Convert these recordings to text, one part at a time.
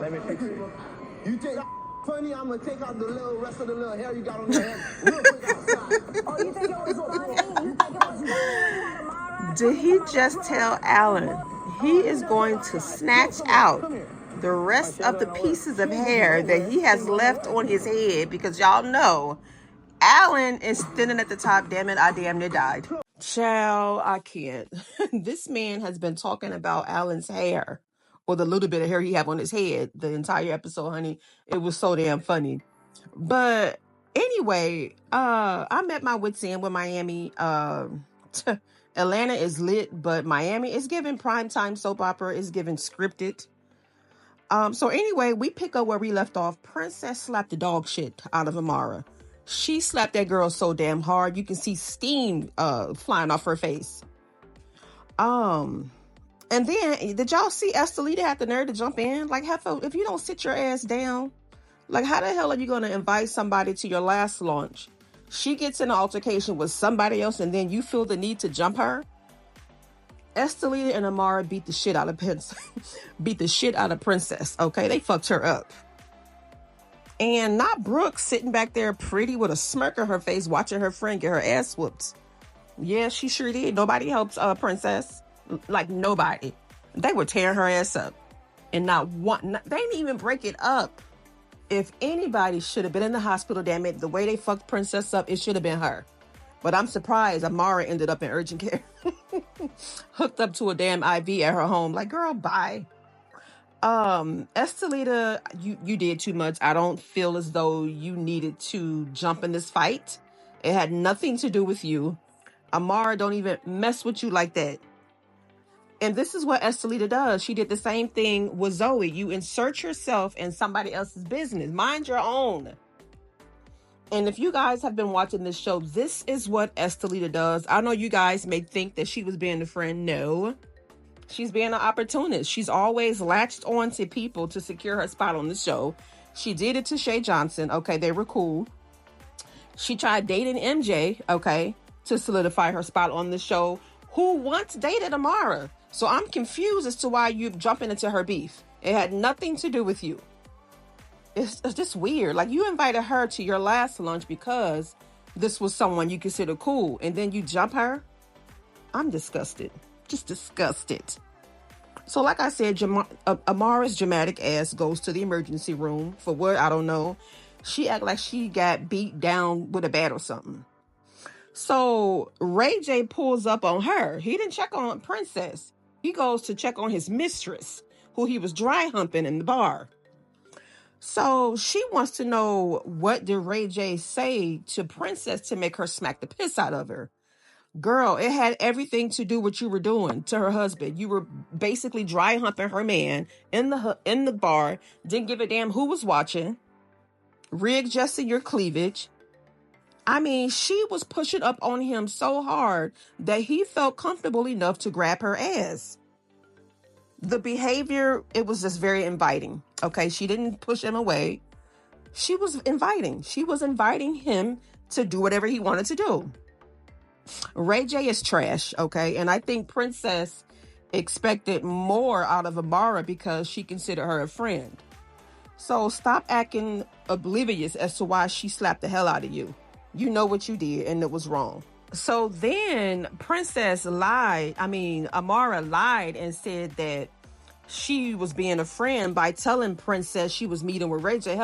Let me fix it. You take that funny, I'm gonna take out the little rest of the little hair you got on your head real quick outside. Oh, you think it was funny? You think it was funny when you had Amara? Did he just tell Allan he is going to snatch out the rest of the pieces of hair that he has left on his head? Because y'all know Allan is standing at the top. Damn it, I damn near died. Child, I can't. This man has been talking about Allan's hair, or the little bit of hair he have on his head, the entire episode, honey. It was so damn funny. But anyway, I'm at my wit's end with Miami. Atlanta is lit, but Miami is giving primetime soap opera, is giving scripted. So anyway, we pick up where we left off. Princess slapped the dog shit out of Amara. She slapped that girl so damn hard you can see steam flying off her face. And then did y'all see Estelita had the nerve to jump in? Like, if you don't sit your ass down, like, how the hell are you gonna invite somebody to your last launch? She gets in an altercation with somebody else, and then you feel the need to jump her. Estelita and Amara beat the shit out of Princess. Okay, they fucked her up. And not Brooke sitting back there pretty with a smirk on her face watching her friend get her ass whooped. Yeah, she sure did. Nobody helped Princess. Like, nobody. They were tearing her ass up. And not one, they didn't even break it up. If anybody should have been in the hospital, damn it, the way they fucked Princess up, it should have been her. But I'm surprised Amara ended up in urgent care. Hooked up to a damn IV at her home. Like, girl, bye. Estelita, you did too much. I don't feel as though you needed to jump in this fight. It had nothing to do with you. Amara don't even mess with you like that. And this is what Estelita does. She did the same thing with Zoe. You insert yourself in somebody else's business. Mind your own. And if you guys have been watching this show, this is what Estelita does. I know you guys may think that she was being a friend. No. She's being an opportunist. She's always latched on to people to secure her spot on the show. She did it to Shay Johnson. Okay, they were cool. She tried dating MJ, okay, to solidify her spot on the show, who once dated Amara. So I'm confused as to why you're jumping into her beef. It had nothing to do with you. It's just weird. Like, you invited her to your last lunch because this was someone you consider cool, and then you jump her? I'm disgusted. Just disgusted. So like I said, Amara's dramatic ass goes to the emergency room. For what? I don't know. She act like she got beat down with a bat or something. So Ray J pulls up on her. He didn't check on Princess. He goes to check on his mistress, who he was dry humping in the bar. So she wants to know, what did Ray J say to Princess to make her smack the piss out of her? Girl, it had everything to do with what you were doing to her husband. You were basically dry humping her man in the bar. Didn't give a damn who was watching. Readjusting your cleavage. I mean, she was pushing up on him so hard that he felt comfortable enough to grab her ass. The behavior, it was just very inviting. Okay, she didn't push him away. She was inviting. She was inviting him to do whatever he wanted to do. Ray J is trash, okay? And I think Princess expected more out of Amara because she considered her a friend. So stop acting oblivious as to why she slapped the hell out of you. You know what you did, and it was wrong. So then Amara lied and said that she was being a friend by telling Princess she was meeting with Ray J.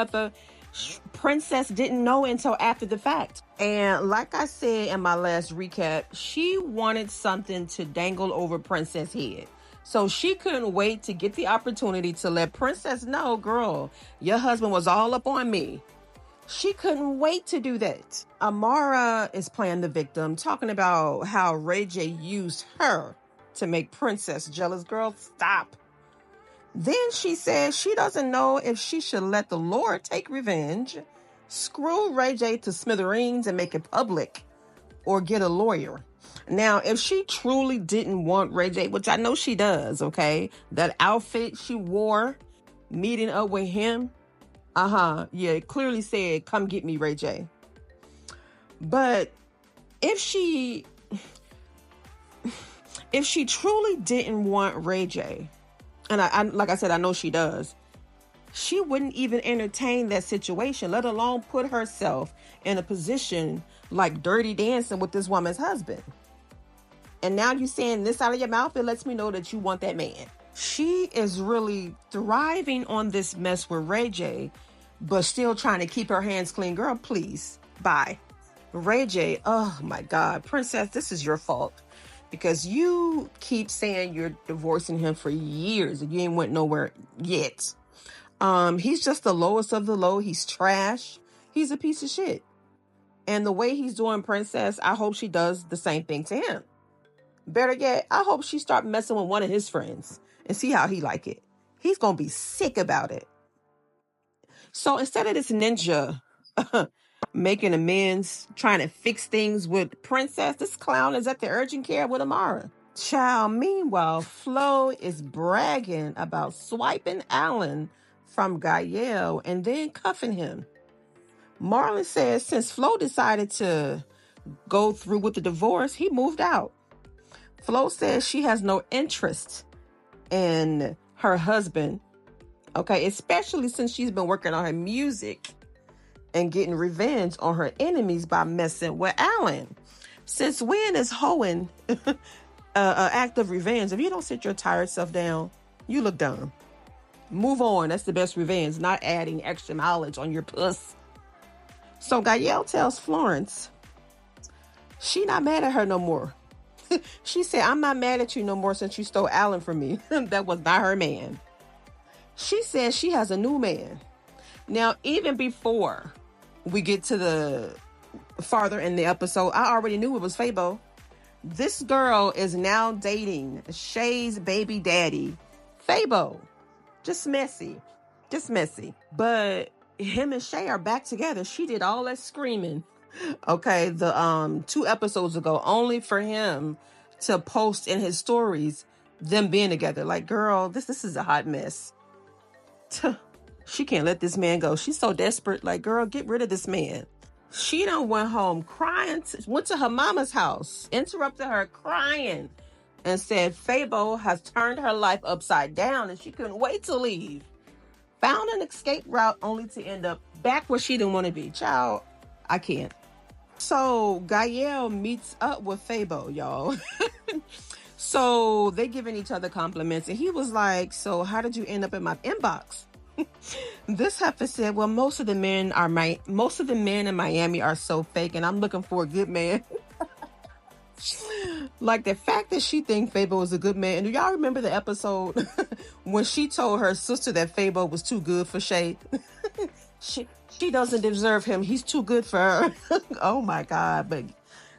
Princess didn't know until after the fact. And like I said in my last recap, she wanted something to dangle over Princess' head. So she couldn't wait to get the opportunity to let Princess know, girl, your husband was all up on me. She couldn't wait to do that. Amara is playing the victim, talking about how Ray J used her to make Princess jealous. Girl, stop. Then she says she doesn't know if she should let the Lord take revenge, screw Ray J to smithereens and make it public, or get a lawyer. Now, if she truly didn't want Ray J, which I know she does, okay, that outfit she wore, meeting up with him, yeah, it clearly said, come get me, Ray J. But if she truly didn't want Ray J, and I like I said, I know she does, she wouldn't even entertain that situation, let alone put herself in a position like Dirty Dancing with this woman's husband. And now you're saying this out of your mouth, it lets me know that you want that man. She is really thriving on this mess with Ray J, but still trying to keep her hands clean. Girl, please, bye. Ray J, oh my God, Princess, this is your fault. Because you keep saying you're divorcing him for years and you ain't went nowhere yet. He's just the lowest of the low. He's trash. He's a piece of shit. And the way he's doing Princess, I hope she does the same thing to him. Better yet, I hope she start messing with one of his friends and see how he like it. He's going to be sick about it. So instead of this ninja making amends, trying to fix things with Princess, this clown is at the urgent care with Amara. Child, meanwhile, Flo is bragging about swiping Allan from Gael and then cuffing him. Marlin says since Flo decided to go through with the divorce, he moved out. Flo says she has no interest in her husband, okay, especially since she's been working on her music and getting revenge on her enemies by messing with Allan. Since when is hoeing an act of revenge? If you don't sit your tired self down, you look dumb. Move on. That's the best revenge, not adding extra mileage on your puss. So Gael tells Florence she not mad at her no more. She said, I'm not mad at you no more since you stole Allan from me. That was not her man. She says she has a new man. Now, even before we get to the farther in the episode, I already knew it was Fabo. This girl is now dating Shay's baby daddy, Fabo. Just messy. Just messy. But him and Shay are back together. She did all that screaming, okay, the 2 episodes ago, only for him to post in his stories them being together. Like, girl, this is a hot mess. She can't let this man go. She's so desperate. Like, girl, get rid of this man. She done went home crying, went to her mama's house, interrupted her crying, and said Fabo has turned her life upside down and she couldn't wait to leave. Found an escape route only to end up back where she didn't want to be. Child, I can't. So Gael meets up with Fabo, y'all. So they giving each other compliments, and he was like, so how did you end up in my inbox? This heifer said, well, most of the men in Miami are so fake, and I'm looking for a good man. Like, the fact that she think Fabo is a good man. And do y'all remember the episode when she told her sister that Fabo was too good for Shay? She doesn't deserve him. He's too good for her. Oh my God. But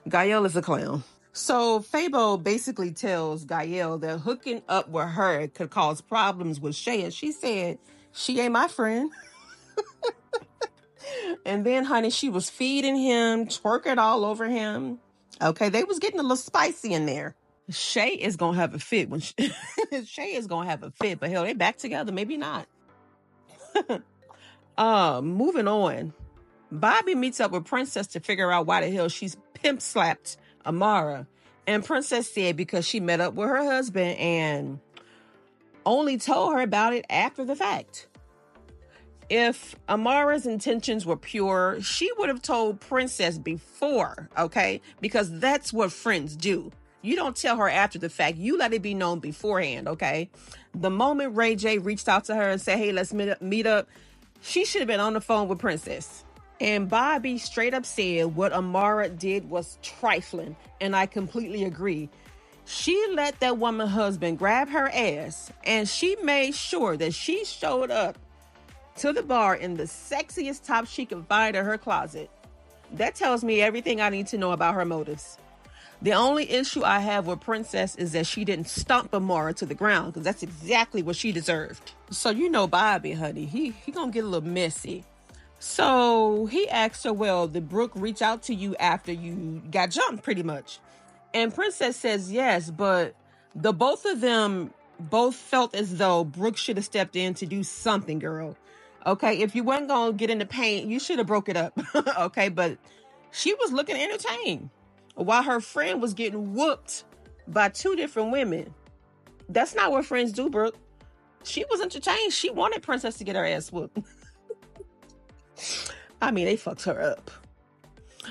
Gael is a clown. So Fabo basically tells Gael that hooking up with her could cause problems with Shay. And she said, she ain't my friend. And then, honey, she was feeding him, twerking all over him. Okay, they was getting a little spicy in there. Shay is going to have a fit. Shay is going to have a fit. But hell, they back together. Maybe not. Moving on. Bobby meets up with Princess to figure out why the hell she's pimp slapped Amara. And Princess said because she met up with her husband and only told her about it after the fact. If Amara's intentions were pure, she would have told Princess before, okay? Because that's what friends do. You don't tell her after the fact. You let it be known beforehand, okay? The moment Ray J reached out to her and said, hey, let's meet up, she should have been on the phone with Princess. And Bobby straight up said what Amara did was trifling, and I completely agree. She let that woman husband grab her ass, and she made sure that she showed up to the bar in the sexiest top she could find in her closet. That tells me everything I need to know about her motives. The only issue I have with Princess is that she didn't stomp Amara to the ground, because that's exactly what she deserved. So you know Bobby, honey, he gonna get a little messy. So he asked her, well, did Brooke reach out to you after you got jumped, pretty much? And Princess says yes, but the both of them both felt as though Brooke should have stepped in to do something, girl. Okay, if you weren't going to get in the paint, you should have broke it up. Okay, but she was looking entertained while her friend was getting whooped by 2 different women. That's not what friends do, Brooke. She was entertained. She wanted Princess to get her ass whooped. I mean, they fucked her up.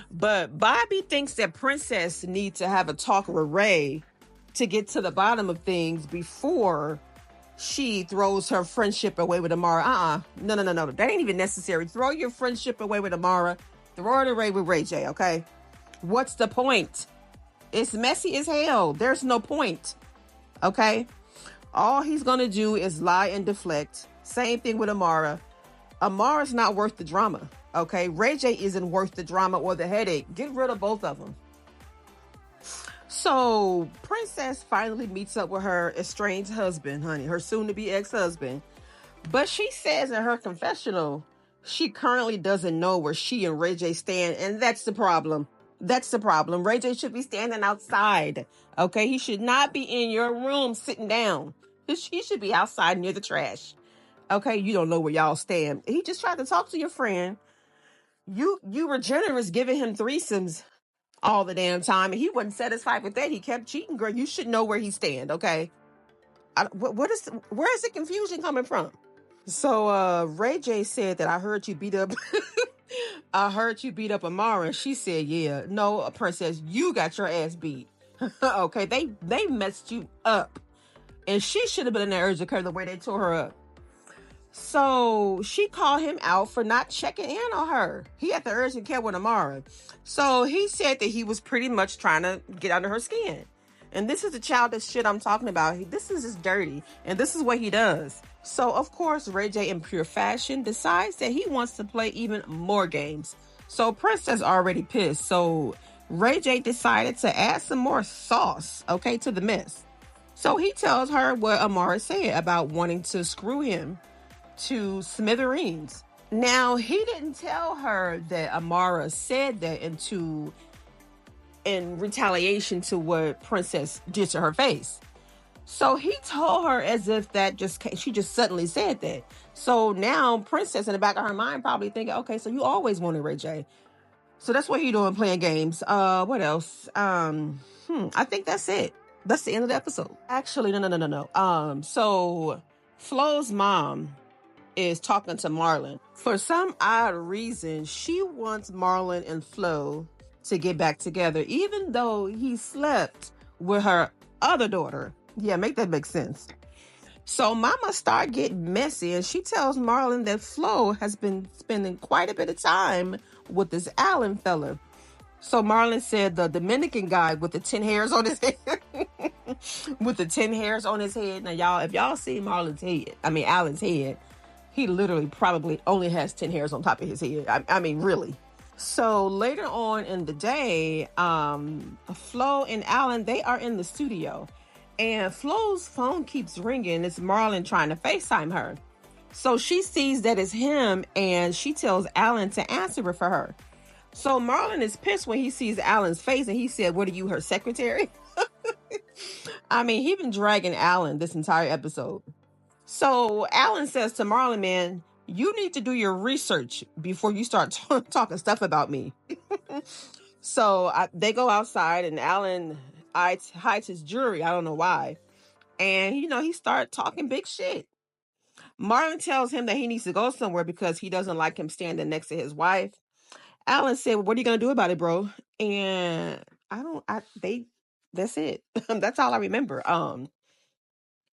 But Bobby thinks that Princess needs to have a talk with Ray to get to the bottom of things before she throws her friendship away with Amara. No. That ain't even necessary. Throw your friendship away with Amara. Throw it away with Ray J, okay? What's the point? It's messy as hell. There's no point, okay? All he's going to do is lie and deflect. Same thing with Amara. Amara's not worth the drama, okay? Ray J isn't worth the drama or the headache. Get rid of both of them. So Princess finally meets up with her estranged husband, honey, her soon-to-be ex-husband. But she says in her confessional, she currently doesn't know where she and Ray J stand, and that's the problem. That's the problem. Ray J should be standing outside, okay? He should not be in your room sitting down. He should be outside near the trash, okay? You don't know where y'all stand. He just tried to talk to your friend. You were generous giving him threesomes all the damn time, and he wasn't satisfied with that. He kept cheating, girl. You should know where he stand, okay? Where is the confusion coming from? So Ray J said that I heard you beat up I heard you beat up Amara. And she said, yeah. No, Princess, you got your ass beat. Okay, they messed you up. And she should have been in the urgent care the way they tore her up. So she called him out for not checking in on her. He had the urgent care with Amara. So he said that he was pretty much trying to get under her skin. And this is the childish shit I'm talking about. This is just dirty. And this is what he does. So, of course, Ray J, in pure fashion, decides that he wants to play even more games. So Princess already pissed. So Ray J decided to add some more sauce, okay, to the mess. So he tells her what Amara said about wanting to screw him to smithereens. Now, he didn't tell her that Amara said that in retaliation to what Princess did to her face. So he told her as if she just suddenly said that. So now Princess in the back of her mind probably thinking, okay, so you always wanted Ray J. So that's what he doing, playing games. What else? I think that's it. That's the end of the episode. Actually, no. So Flo's mom is talking to Marlin. For some odd reason, she wants Marlin and Flo to get back together, even though he slept with her other daughter. Yeah, make that make sense. So Mama start getting messy, and she tells Marlin that Flo has been spending quite a bit of time with this Allan fella. So Marlin said the Dominican guy with the 10 hairs on his head. With the 10 hairs on his head. Now, y'all, if y'all see Allan's head, he literally probably only has 10 hairs on top of his head. I mean, really. So later on in the day, Flo and Allan, they are in the studio. And Flo's phone keeps ringing. It's Marlin trying to FaceTime her. So she sees that it's him, and she tells Allan to answer it for her. So Marlin is pissed when he sees Allan's face, and he said, what are you, her secretary? I mean, he been dragging Allan this entire episode. So Allan says to Marlin, man, you need to do your research before you start talking stuff about me. So they go outside, and Allan hides his jewelry. I don't know why. And, he started talking big shit. Marlin tells him that he needs to go somewhere because he doesn't like him standing next to his wife. Allan said, well, what are you going to do about it, bro? And that's it. That's all I remember.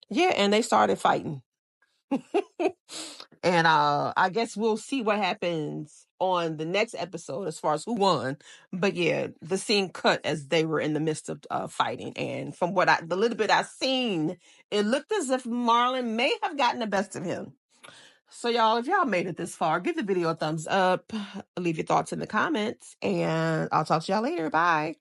Yeah, and they started fighting. And I guess we'll see what happens on the next episode as far as who won. But yeah, the scene cut as they were in the midst of fighting. And from the little bit I've seen, it looked as if Marlin may have gotten the best of him. So y'all, if y'all made it this far, give the video a thumbs up, leave your thoughts in the comments, and I'll talk to y'all later. Bye.